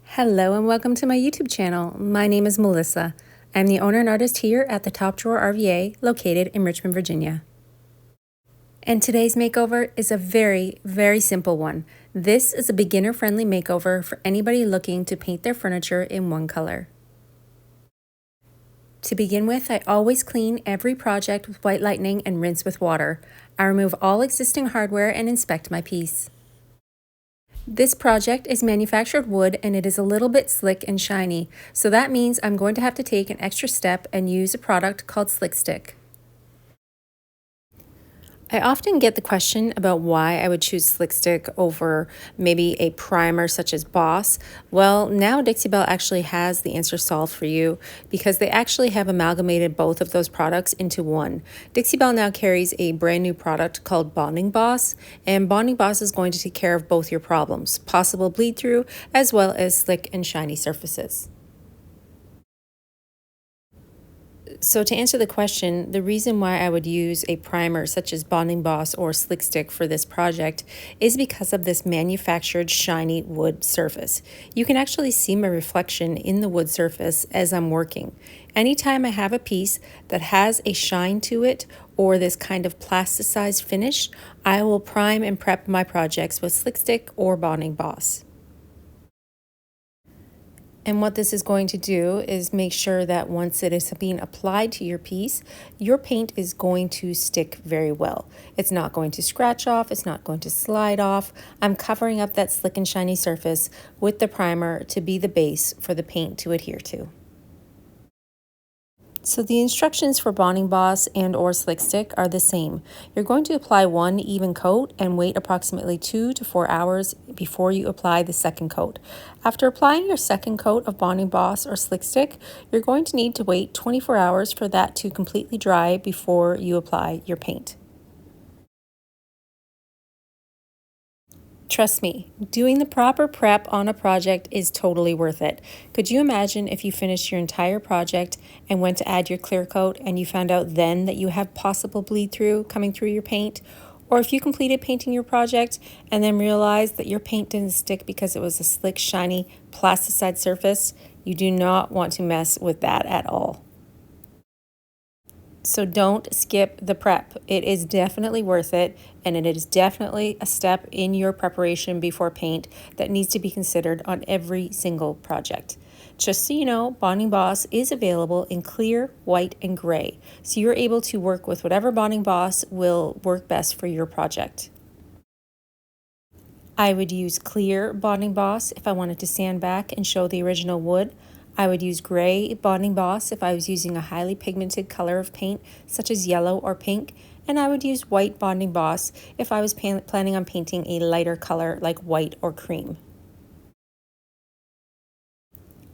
Hello and welcome to my YouTube channel. My name is Melissa. I'm the owner and artist here at the Top Drawer RVA located in Richmond, Virginia. And today's makeover is a very, very simple one. This is a beginner-friendly makeover for anybody looking to paint their furniture in one color. To begin with, I always clean every project with white lightning and rinse with water. I remove all existing hardware and inspect my piece. This project is manufactured wood and it is a little bit slick and shiny, so that means I'm going to have to take an extra step and use a product called Slick Stick. I often get the question about why I would choose Slick Stick over maybe a primer such as Boss. Well, now Belle actually has the answer solved for you because they actually have amalgamated both of those products into one. Belle now carries a brand new product called Bonding Boss, and Bonding Boss is going to take care of both your problems, possible bleed through as well as slick and shiny surfaces. So to answer the question, the reason why I would use a primer such as Bonding Boss or Slick Stick for this project is because of this manufactured shiny wood surface. You can actually see my reflection in the wood surface as I'm working. Anytime I have a piece that has a shine to it or this kind of plasticized finish, I will prime and prep my projects with Slick Stick or Bonding Boss. And what this is going to do is make sure that once it is being applied to your piece, your paint is going to stick very well. It's not going to scratch off, it's not going to slide off. I'm covering up that slick and shiny surface with the primer to be the base for the paint to adhere to. So the instructions for Bonding Boss and or Slick Stick are the same. You're going to apply one even coat and wait approximately 2 to 4 hours before you apply the second coat. After applying your second coat of Bonding Boss or Slick Stick, you're going to need to wait 24 hours for that to completely dry before you apply your paint. Trust me, doing the proper prep on a project is totally worth it. Could you imagine if you finished your entire project and went to add your clear coat and you found out then that you have possible bleed through coming through your paint? Or if you completed painting your project and then realized that your paint didn't stick because it was a slick, shiny, plasticized surface, you do not want to mess with that at all. So don't skip the prep. It is definitely worth it, and it is definitely a step in your preparation before paint that needs to be considered on every single project. Just so you know, Bonding Boss is available in clear, white, and gray, so you're able to work with whatever Bonding Boss will work best for your project. I would use clear Bonding Boss if I wanted to stand back and show the original wood. I would use gray Bonding Boss if I was using a highly pigmented color of paint, such as yellow or pink, and I would use white Bonding Boss if I was planning on painting a lighter color like white or cream.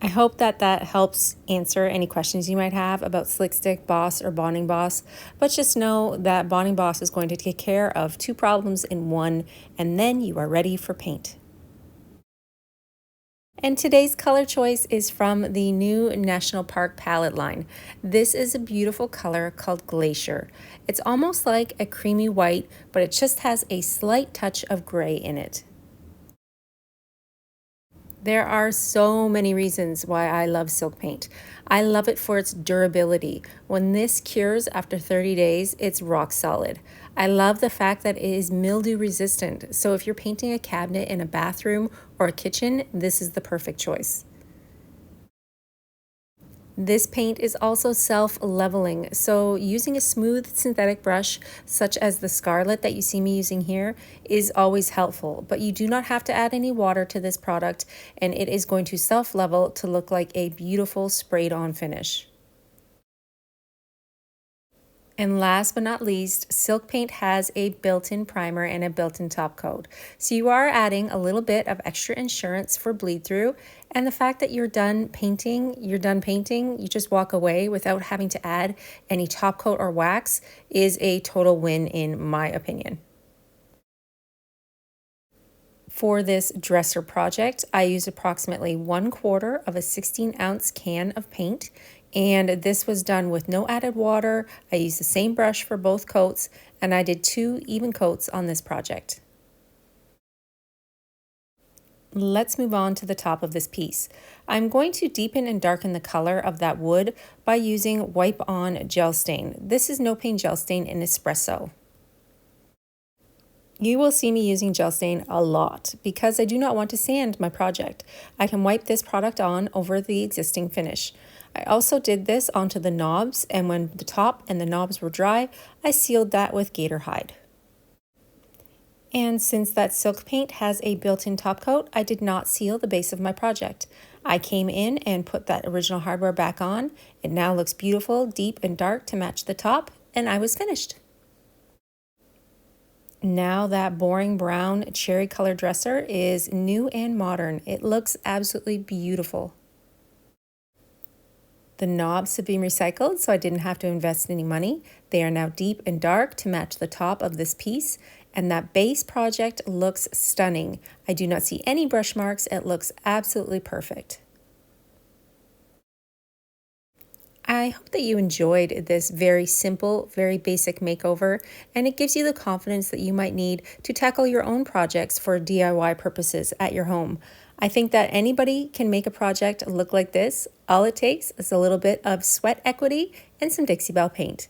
I hope that helps answer any questions you might have about Slick Stick, Boss, or Bonding Boss, but just know that Bonding Boss is going to take care of 2 problems in one, and then you are ready for paint. And today's color choice is from the new National Park palette line. This is a beautiful color called Glacier. It's almost like a creamy white, but it just has a slight touch of gray in it. There are so many reasons why I love silk paint. I love it for its durability. When this cures after 30 days, it's rock solid. I love the fact that it is mildew resistant, so if you're painting a cabinet in a bathroom or a kitchen, this is the perfect choice. This paint is also self-leveling, so using a smooth synthetic brush, such as the Scarlet that you see me using here, is always helpful, but you do not have to add any water to this product, and it is going to self-level to look like a beautiful sprayed-on finish. And last but not least, silk paint has a built-in primer and a built-in top coat. So you are adding a little bit of extra insurance for bleed through, and the fact that you're done painting, you just walk away without having to add any top coat or wax is a total win in my opinion. For this dresser project, I used approximately 1/4 of a 16-ounce can of paint. And this was done with no added water. I used the same brush for both coats, and I did 2 even coats on this project. Let's move on to the top of this piece. I'm going to deepen and darken the color of that wood by using Wipe On Gel Stain. This is No Paint Gel Stain in Espresso. You will see me using gel stain a lot because I do not want to sand my project. I can wipe this product on over the existing finish. I also did this onto the knobs, and when the top and the knobs were dry, I sealed that with Gator hide. And since that silk paint has a built-in top coat, I did not seal the base of my project. I came in and put that original hardware back on. It now looks beautiful, deep and dark to match the top, and I was finished. Now that boring brown cherry color dresser is new and modern. It looks absolutely beautiful. The knobs have been recycled, so I didn't have to invest any money. They are now deep and dark to match the top of this piece, and that base project looks stunning. I do not see any brush marks. It looks absolutely perfect. I hope that you enjoyed this very simple, very basic makeover, and it gives you the confidence that you might need to tackle your own projects for DIY purposes at your home. I think that anybody can make a project look like this. All it takes is a little bit of sweat equity and some Dixie Belle paint.